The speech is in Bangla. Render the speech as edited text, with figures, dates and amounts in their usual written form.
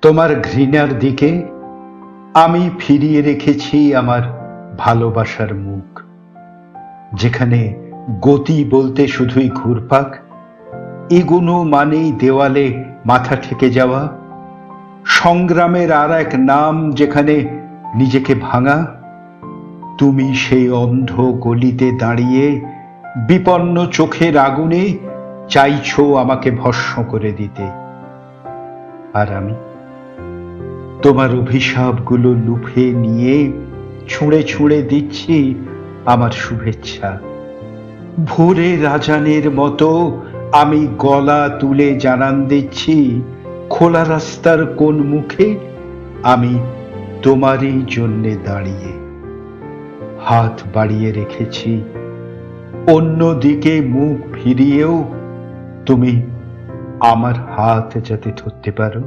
তোমার ঘৃণার দিকে আমি ফিরিয়ে রেখেছি আমার ভালোবাসার মুখ, যেখানে গতি বলতে শুধুই ঘুরপাক, এগোনো মানেই দেওয়ালে মাথা ঠেকে যাওয়া, সংগ্রামের আর এক নাম যেখানে নিজেকে ভাঙা। তুমি সেই অন্ধ গলিতে দাঁড়িয়ে বিপন্ন চোখের আগুনে চাইছো আমাকে ভস্ম করে দিতে, আর আমি তোমার অভিশাপগুলো লুফে নিয়ে ছুঁড়ে ছুঁড়ে দিচ্ছি আমার শুভেচ্ছা। ভোরে রাজানের মতো আমি গলা তুলে জানান দিচ্ছি, খোলা রাস্তার কোন মুখে আমি তোমারই জন্যে দাঁড়িয়ে হাত বাড়িয়ে রেখেছি। অন্যদিকে মুখ ফিরিয়েও তুমি আমার হাত যাতে ধরতে পারো।